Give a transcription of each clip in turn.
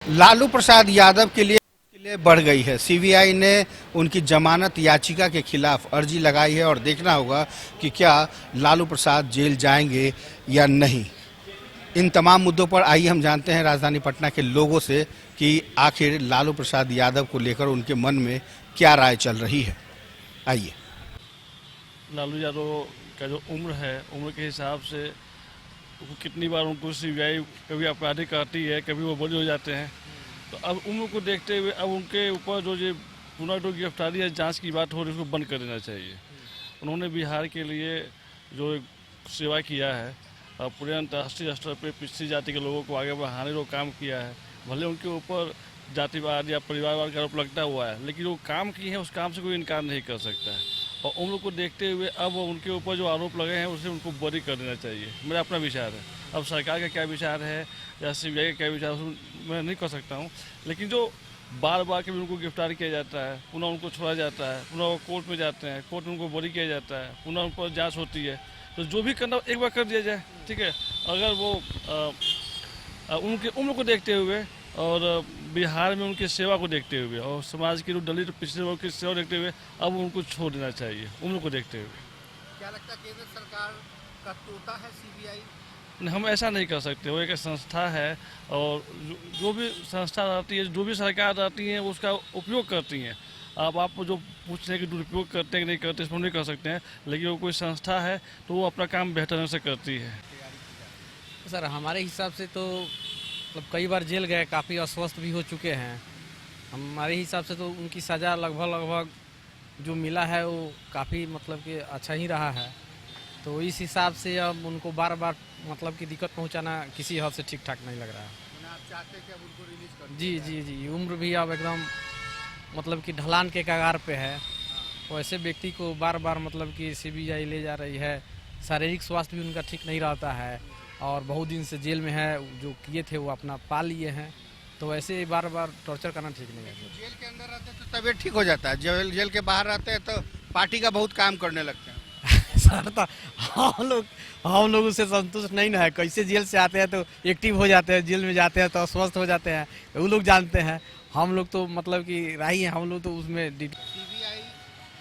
लालू प्रसाद यादव के लिए मुश्किलें बढ़ गई है। सीबीआई ने उनकी जमानत याचिका के खिलाफ अर्जी लगाई है और देखना होगा कि क्या लालू प्रसाद जेल जाएंगे या नहीं। इन तमाम मुद्दों पर आइए हम जानते हैं राजधानी पटना के लोगों से कि आखिर लालू प्रसाद यादव को लेकर उनके मन में क्या राय चल रही है। आइए। लालू यादव का जो उम्र है, उम्र के हिसाब से कितनी बार उनको सीबीआई कभी आपराधिक कहती है, कभी वो बरी हो जाते हैं। तो अब उम्र को देखते हुए अब उनके ऊपर जो ये पुनः जो गिरफ्तारी है, जांच की बात हो रही है, उसको बंद कर देना चाहिए। उन्होंने बिहार के लिए जो सेवा किया है, पूरे अंतर्राष्ट्रीय स्तर पर पिछड़ी जाति के लोगों को आगे बढ़ाने का काम किया है। भले उनके ऊपर जातिवाद या परिवारवाद का आरोप लगता हुआ है, लेकिन वो काम किए हैं, उस काम से कोई इनकार नहीं कर सकता है। और उम्र को देखते हुए अब उनके ऊपर जो आरोप लगे हैं उसे उनको बरी कर देना चाहिए, मेरा अपना विचार है। अब सरकार का क्या विचार है या सीबीआई का क्या विचार है मैं नहीं कह सकता हूँ, लेकिन जो बार बार कभी उनको गिरफ्तार किया जाता है, पुनः उनको छोड़ा जाता है, पुनः वो कोर्ट में जाते हैं, कोर्ट में उनको बरी किया जाता है, पुनः उन पर जाँच होती है। तो जो भी करना एक बार कर दिया जाए, ठीक है। अगर वो उनकी उम्र को देखते हुए और बिहार में उनकी सेवा को देखते हुए और समाज की जो दलित पिछड़े वर्ग की सेवा देखते हुए अब उनको छोड़ देना चाहिए, उम्र को देखते हुए। क्या लगता है केंद्र सरकार का तोता है सीबीआई? हम ऐसा नहीं कर सकते, वो एक संस्था है और जो भी संस्था रहती है, जो भी सरकार रहती है, उसका उपयोग करती हैं। अब आप जो पूछ रहे हैं कि दुरुपयोग करते हैं कि नहीं करते, इसमें नहीं कर सकते हैं, लेकिन वो कोई संस्था है तो वो अपना काम बेहतर ढंग से करती है। सर हमारे हिसाब से तो मतलब कई बार जेल गए, काफ़ी अस्वस्थ भी हो चुके हैं। हमारे हिसाब से तो उनकी सज़ा लगभग जो मिला है वो काफ़ी मतलब कि अच्छा ही रहा है। तो इस हिसाब से अब उनको बार बार मतलब कि दिक्कत पहुंचाना किसी हद से ठीक ठाक नहीं लग रहा है। आप चाहते हैं कि अब उनको रिलीज कर जी, उम्र भी अब एकदम मतलब कि ढलान के कगार पे है। तो ऐसे व्यक्ति को बार बार मतलब कि सीबीआई ले जा रही है। शारीरिक स्वास्थ्य भी उनका ठीक नहीं रहता है और बहुत दिन से जेल में है, जो किए थे वो अपना पा लिए हैं। तो ऐसे बार बार टॉर्चर करना ठीक नहीं है। जेल के अंदर रहते हैं तो तबीयत ठीक हो जाता है, जेल के बाहर रहते हैं तो पार्टी का बहुत काम करने लगते हैं। सर तो हम लोग उससे संतुष्ट नहीं ना है। कैसे जेल से आते हैं तो एक्टिव हो जाते हैं, जेल में जाते हैं तो स्वस्थ हो जाते हैं, वो लोग जानते हैं। हम लोग तो मतलब कि राही हैं, हम लोग तो उसमें सीबीआई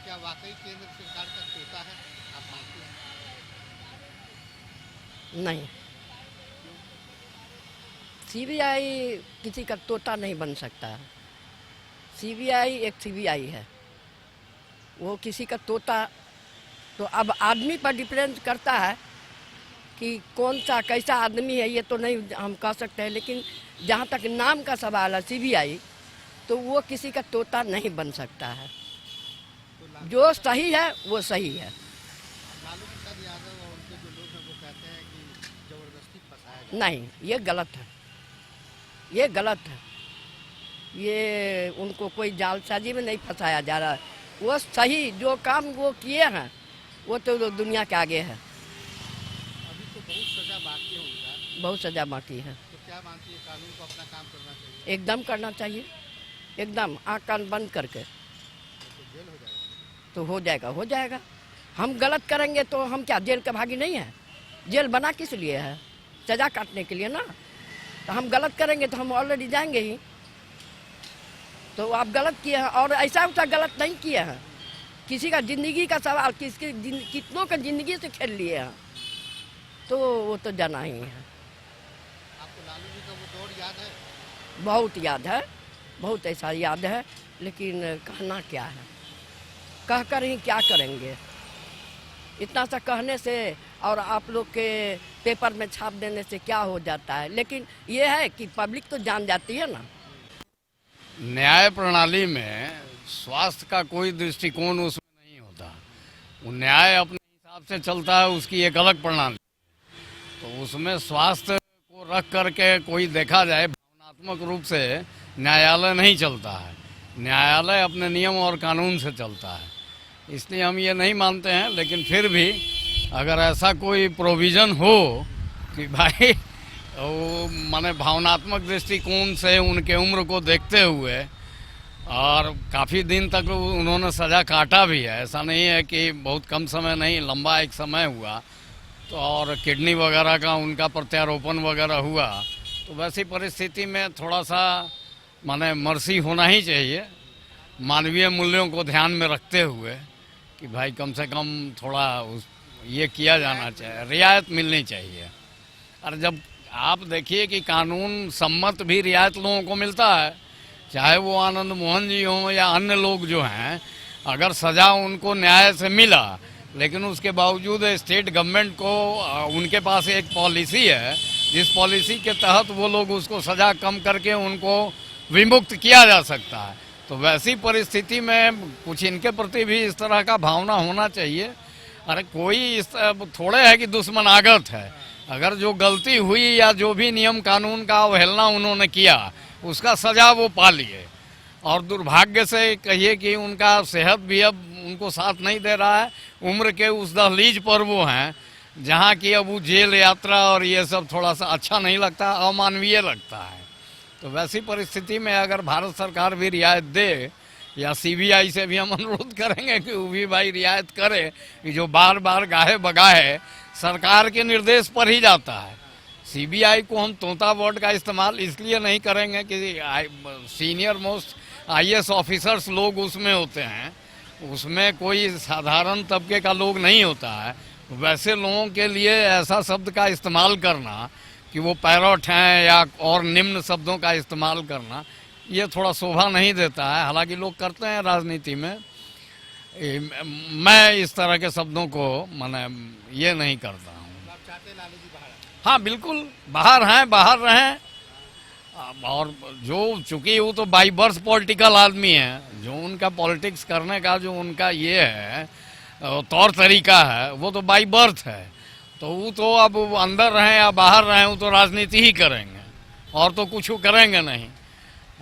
क्या वाकई केंद्र सरकार का तोता है, आप मानते हैं? नहीं, सीबीआई किसी का तोता नहीं बन सकता है। सीबीआई एक सीबीआई है, वो किसी का तोता। तो अब आदमी पर डिपेंड करता है कि कौन सा कैसा आदमी है, ये तो नहीं हम कह सकते हैं। लेकिन जहाँ तक नाम का सवाल है सीबीआई, तो वो किसी का तोता नहीं बन सकता है। जो सही है वो सही है। लालू प्रसाद यादव और उनके जो लोग हैं वो कहते हैं कि जबरदस्ती फंसाया नहीं, ये गलत है, ये गलत है। ये उनको कोई जालसाजी में नहीं फंसाया जा रहा है। वो सही जो काम वो किए हैं वो तो दुनिया के आगे है। अभी तो बहुत सजा बाकी है उनका। बहुत सजा बाकी है। तो क्या मानती है, कानून को अपना काम करना चाहिए? एकदम करना चाहिए, एकदम आँख कान बंद करके। तो जेल हो जाएगा। तो हो जाएगा। हम गलत करेंगे तो हम क्या जेल के भागी नहीं है? जेल बना किस लिए है? सजा काटने के लिए ना। तो हम गलत करेंगे तो हम ऑलरेडी जाएंगे ही। तो आप गलत किए हैं और ऐसा गलत नहीं किए हैं। किसी का जिंदगी का सवाल, कितनों का जिंदगी से खेल लिए हैं, तो वो तो जाना ही है। आपको लालू जी का वो दौर याद है? बहुत याद है, बहुत ऐसा याद है। लेकिन कहना क्या है, कह कर ही क्या करेंगे। इतना सा कहने से और आप लोग के पेपर में छाप देने से क्या हो जाता है। लेकिन ये है कि पब्लिक तो जान जाती है ना। न्याय प्रणाली में स्वास्थ्य का कोई दृष्टिकोण उसमें नहीं होता। वो न्याय अपने हिसाब से चलता है, उसकी एक अलग प्रणाली। तो उसमें स्वास्थ्य को रख करके कोई देखा जाए, भावनात्मक रूप से न्यायालय नहीं चलता है। न्यायालय अपने नियम और कानून से चलता है। इसलिए हम ये नहीं मानते हैं। लेकिन फिर भी अगर ऐसा कोई प्रोविज़न हो कि भाई वो माने भावनात्मक दृष्टिकोण से उनके उम्र को देखते हुए, और काफ़ी दिन तक उन्होंने सज़ा काटा भी है, ऐसा नहीं है कि बहुत कम समय नहीं, लंबा एक समय हुआ। तो और किडनी वगैरह का उनका प्रत्यारोपण वगैरह हुआ, तो वैसी परिस्थिति में थोड़ा सा माने मर्सी होना ही चाहिए, मानवीय मूल्यों को ध्यान में रखते हुए कि भाई कम से कम थोड़ा ये किया जाना चाहिए, रियायत मिलनी चाहिए। और जब आप देखिए कि कानून सम्मत भी रियायत लोगों को मिलता है, चाहे वो आनंद मोहन जी हों या अन्य लोग जो हैं, अगर सज़ा उनको न्याय से मिला लेकिन उसके बावजूद स्टेट गवर्नमेंट को उनके पास एक पॉलिसी है जिस पॉलिसी के तहत वो लोग उसको सज़ा कम करके उनको विमुक्त किया जा सकता है। तो वैसी परिस्थिति में कुछ इनके प्रति भी इस तरह का भावना होना चाहिए। अरे कोई इस थोड़े है कि दुश्मनागत है, अगर जो गलती हुई या जो भी नियम कानून का अवहेलना उन्होंने किया उसका सजा वो पा लिए। और दुर्भाग्य से कहिए कि उनका सेहत भी अब उनको साथ नहीं दे रहा है, उम्र के उस दहलीज पर वो हैं जहाँ की अब वो जेल यात्रा और ये सब थोड़ा सा अच्छा नहीं लगता, अमानवीय लगता है। तो वैसी परिस्थिति में अगर भारत सरकार भी रियायत दे, या सीबीआई से भी हम अनुरोध करेंगे कि वो भी भाई रियायत करे, कि जो बार बार गाहे बगाहे सरकार के निर्देश पर ही जाता है। सीबीआई को हम तोता वर्ड का इस्तेमाल इसलिए नहीं करेंगे कि सीनियर मोस्ट आईएएस ऑफिसर्स लोग उसमें होते हैं, उसमें कोई साधारण तबके का लोग नहीं होता है। वैसे लोगों के लिए ऐसा शब्द का इस्तेमाल करना कि वो पैरोट हैं या और निम्न शब्दों का इस्तेमाल करना, ये थोड़ा शोभा नहीं देता है। हालांकि लोग करते हैं राजनीति में, मैं इस तरह के शब्दों को माने ये नहीं करता हूँ। हाँ बिल्कुल, बाहर हैं, बाहर रहें। और जो चूंकि वो तो बाई बर्थ पॉलिटिकल आदमी है, जो उनका पॉलिटिक्स करने का जो उनका ये है तौर तरीका है वो तो बाई बर्थ है, तो वो तो अब अंदर रहें या बाहर रहें वो तो राजनीति ही करेंगे और तो कुछ करेंगे नहीं।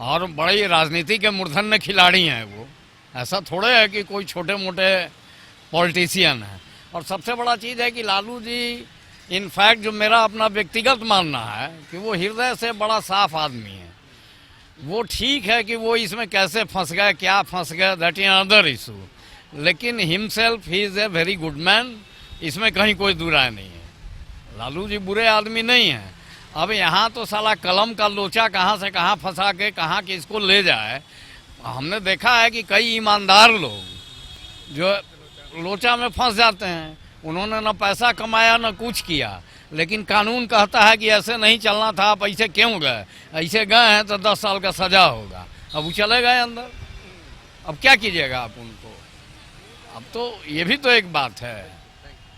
और बड़े राजनीति के मूर्धन्य खिलाड़ी हैं वो, ऐसा थोड़े है कि कोई छोटे मोटे पॉलिटिशियन है। और सबसे बड़ा चीज़ है कि लालू जी इनफैक्ट जो मेरा अपना व्यक्तिगत मानना है कि वो हृदय से बड़ा साफ आदमी है। वो ठीक है कि वो इसमें कैसे फंस गए, क्या फंस गए, दैट इज अनदर इशू, लेकिन himself he is a very good man, इसमें कहीं कोई दुराय नहीं है। लालू जी बुरे आदमी नहीं हैं। अब यहाँ तो साला कलम का लोचा कहाँ से कहाँ फंसा के कहाँ किसको ले जाए। हमने देखा है कि कई ईमानदार लोग जो लोचा में फंस जाते हैं, उन्होंने न पैसा कमाया न कुछ किया, लेकिन कानून कहता है कि ऐसे नहीं चलना था, आप ऐसे क्यों गए, ऐसे गए हैं तो 10 साल का सजा होगा। अब वो चले गए अंदर, अब क्या कीजिएगा आप उनको। अब तो ये भी तो एक बात है।